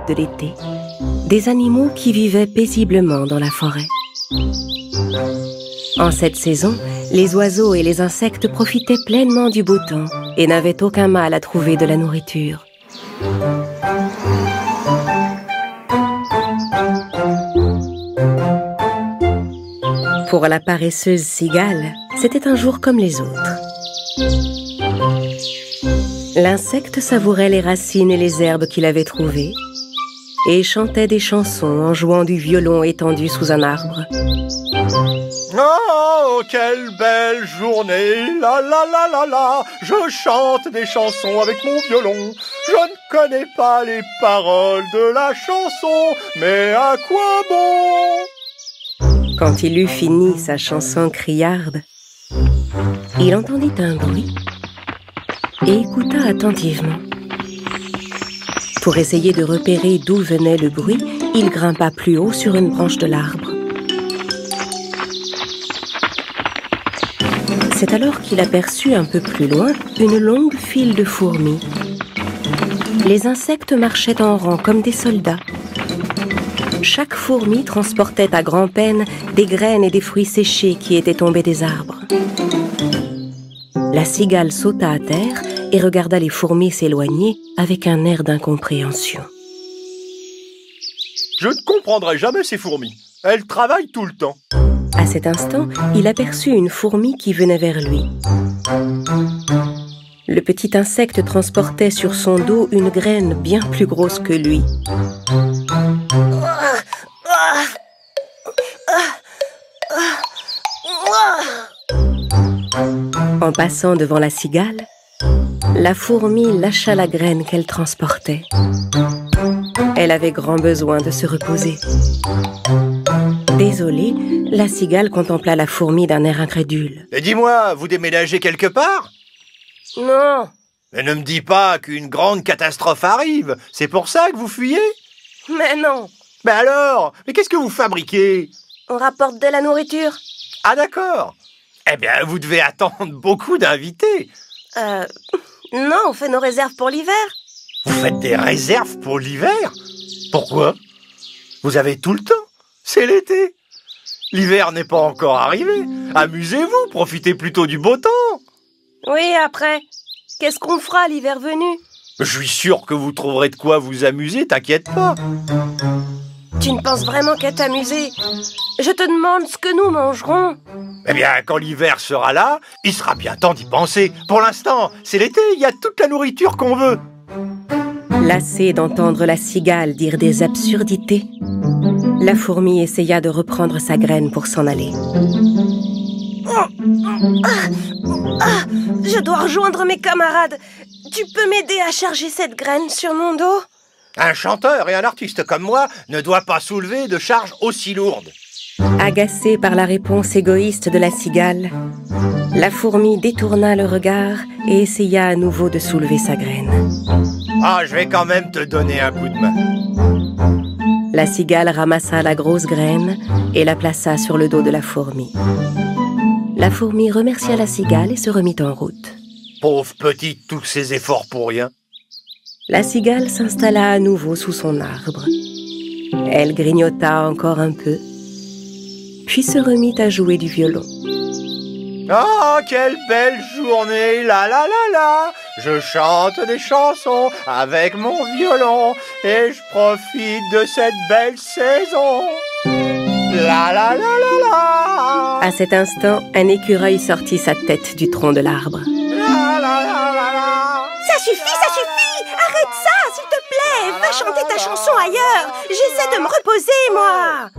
de l'été, des animaux qui vivaient paisiblement dans la forêt. En cette saison, les oiseaux et les insectes profitaient pleinement du beau temps et n'avaient aucun mal à trouver de la nourriture. Pour la paresseuse cigale, c'était un jour comme les autres. L'insecte savourait les racines et les herbes qu'il avait trouvées et chantait des chansons en jouant du violon étendu sous un arbre. Oh, quelle belle journée, la la la la la, je chante des chansons avec mon violon. Je ne connais pas les paroles de la chanson, mais à quoi bon? Quand il eut fini sa chanson criarde, il entendit un bruit et écouta attentivement. Pour essayer de repérer d'où venait le bruit, il grimpa plus haut sur une branche de l'arbre. C'est alors qu'il aperçut un peu plus loin une longue file de fourmis. Les insectes marchaient en rang comme des soldats. Chaque fourmi transportait à grand-peine des graines et des fruits séchés qui étaient tombés des arbres. La cigale sauta à terre et regarda les fourmis s'éloigner avec un air d'incompréhension. Je ne comprendrai jamais ces fourmis. Elles travaillent tout le temps. À cet instant, il aperçut une fourmi qui venait vers lui. Le petit insecte transportait sur son dos une graine bien plus grosse que lui. En passant devant la cigale, la fourmi lâcha la graine qu'elle transportait. Elle avait grand besoin de se reposer. Désolée, la cigale contempla la fourmi d'un air incrédule. Et dis-moi, vous déménagez quelque part? Non. Mais ne me dis pas qu'une grande catastrophe arrive. C'est pour ça que vous fuyez? Mais non. Mais alors? Mais qu'est-ce que vous fabriquez? On rapporte de la nourriture. Ah d'accord. Eh bien, vous devez attendre beaucoup d'invités. Non, on fait nos réserves pour l'hiver. Vous faites des réserves pour l'hiver? Pourquoi? Vous avez tout le temps. C'est l'été. L'hiver n'est pas encore arrivé. Amusez-vous, profitez plutôt du beau temps. Oui, après. Qu'est-ce qu'on fera l'hiver venu? Je suis sûr que vous trouverez de quoi vous amuser, t'inquiète pas. Tu ne penses vraiment qu'à t'amuser? Je te demande ce que nous mangerons. Eh bien, quand l'hiver sera là, il sera bien temps d'y penser. Pour l'instant, c'est l'été, il y a toute la nourriture qu'on veut. Lassée d'entendre la cigale dire des absurdités, la fourmi essaya de reprendre sa graine pour s'en aller. Je dois rejoindre mes camarades. Tu peux m'aider à charger cette graine sur mon dos? Un chanteur et un artiste comme moi ne doit pas soulever de charges aussi lourdes. Agacée par la réponse égoïste de la cigale, la fourmi détourna le regard et essaya à nouveau de soulever sa graine. Ah, je vais quand même te donner un coup de main. La cigale ramassa la grosse graine et la plaça sur le dos de la fourmi. La fourmi remercia la cigale et se remit en route. Pauvre petite, tous ces efforts pour rien. La cigale s'installa à nouveau sous son arbre. Elle grignota encore un peu, puis se remit à jouer du violon. Oh, quelle belle journée, la la la la. Je chante des chansons avec mon violon et je profite de cette belle saison. La la la la la. À cet instant, un écureuil sortit sa tête du tronc de l'arbre. La la la la la. Ça suffit, ça suffit! Arrête ça, s'il te plaît! Va chanter ta chanson ailleurs! J'essaie de me reposer, moi!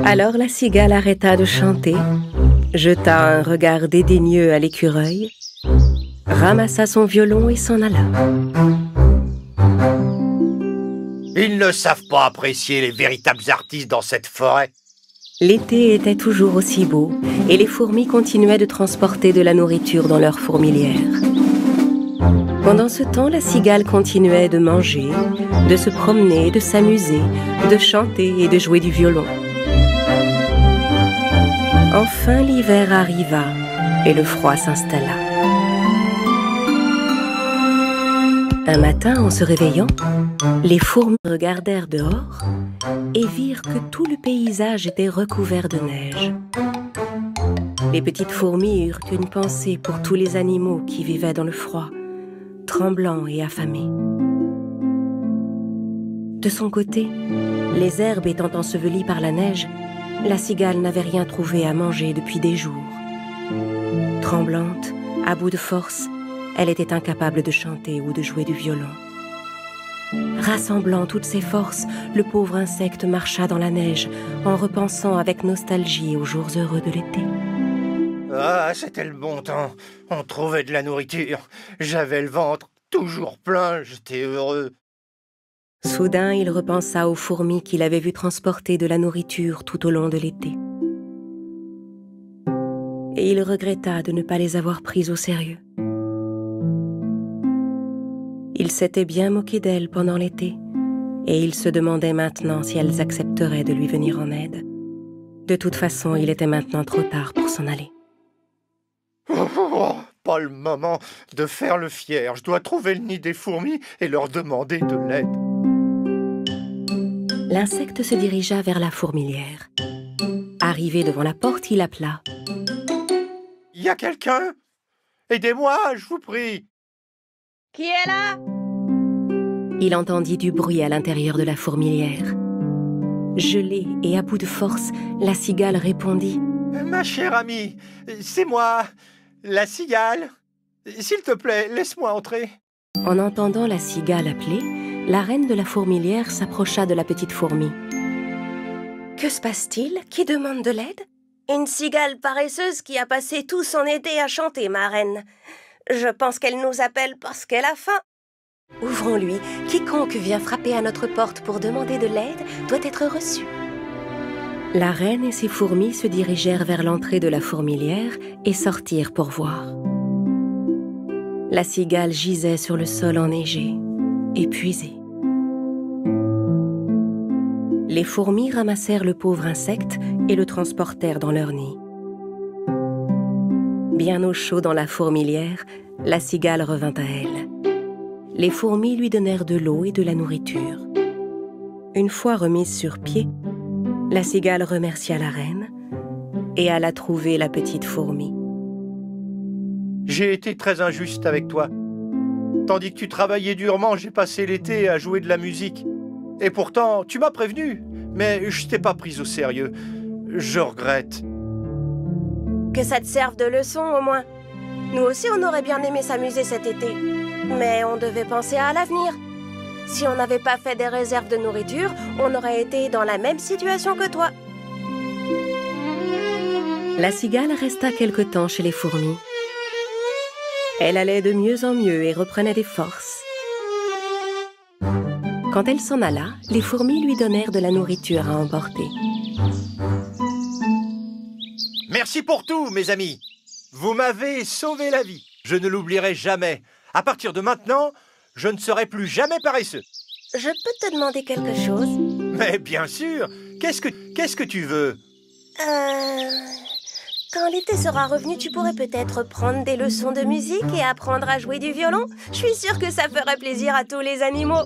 Alors la cigale arrêta de chanter, jeta un regard dédaigneux à l'écureuil, ramassa son violon et s'en alla. Ils ne savent pas apprécier les véritables artistes dans cette forêt. L'été était toujours aussi beau et les fourmis continuaient de transporter de la nourriture dans leur fourmilière. Pendant ce temps, la cigale continuait de manger, de se promener, de s'amuser, de chanter et de jouer du violon. Enfin, l'hiver arriva et le froid s'installa. Un matin, en se réveillant, les fourmis regardèrent dehors et virent que tout le paysage était recouvert de neige. Les petites fourmis eurent une pensée pour tous les animaux qui vivaient dans le froid, tremblants et affamés. De son côté, les herbes étant ensevelies par la neige, la cigale n'avait rien trouvé à manger depuis des jours. Tremblante, à bout de force, elle était incapable de chanter ou de jouer du violon. Rassemblant toutes ses forces, le pauvre insecte marcha dans la neige en repensant avec nostalgie aux jours heureux de l'été. Ah, c'était le bon temps. On trouvait de la nourriture. J'avais le ventre toujours plein, j'étais heureux. Soudain, il repensa aux fourmis qu'il avait vues transporter de la nourriture tout au long de l'été. Et il regretta de ne pas les avoir prises au sérieux. Il s'était bien moqué d'elles pendant l'été, et il se demandait maintenant si elles accepteraient de lui venir en aide. De toute façon, il était maintenant trop tard pour s'en aller. Oh, pas le moment de faire le fier. Je dois trouver le nid des fourmis et leur demander de l'aide. L'insecte se dirigea vers la fourmilière. Arrivé devant la porte, il appela. « Y a quelqu'un? Aidez-moi, je vous prie !» Qui est là? Il entendit du bruit à l'intérieur de la fourmilière. Gelée et à bout de force, la cigale répondit. « Ma chère amie, c'est moi, la cigale. S'il te plaît, laisse-moi entrer. » En entendant la cigale appeler, la reine de la fourmilière s'approcha de la petite fourmi. « Que se passe-t-il? Qui demande de l'aide? » Une cigale paresseuse qui a passé tout son été à chanter, ma reine. Je pense qu'elle nous appelle parce qu'elle a faim. Ouvrons-lui. Quiconque vient frapper à notre porte pour demander de l'aide doit être reçu. La reine et ses fourmis se dirigèrent vers l'entrée de la fourmilière et sortirent pour voir. La cigale gisait sur le sol enneigé, épuisée. Les fourmis ramassèrent le pauvre insecte et le transportèrent dans leur nid. Bien au chaud dans la fourmilière, la cigale revint à elle. Les fourmis lui donnèrent de l'eau et de la nourriture. Une fois remise sur pied, la cigale remercia la reine et alla trouver la petite fourmi. « J'ai été très injuste avec toi. Tandis que tu travaillais durement, j'ai passé l'été à jouer de la musique. Et pourtant, tu m'as prévenu, mais je t'ai pas prise au sérieux. Je regrette. » Que ça te serve de leçon, au moins. Nous aussi, on aurait bien aimé s'amuser cet été. Mais on devait penser à l'avenir. Si on n'avait pas fait des réserves de nourriture, on aurait été dans la même situation que toi. La cigale resta quelque temps chez les fourmis. Elle allait de mieux en mieux et reprenait des forces. Quand elle s'en alla, les fourmis lui donnèrent de la nourriture à emporter. Merci pour tout, mes amis. Vous m'avez sauvé la vie. Je ne l'oublierai jamais. À partir de maintenant, je ne serai plus jamais paresseux. Je peux te demander quelque chose? Mais bien sûr. Qu'est-ce que tu veux? Quand l'été sera revenu, tu pourrais peut-être prendre des leçons de musique et apprendre à jouer du violon. Je suis sûre que ça ferait plaisir à tous les animaux.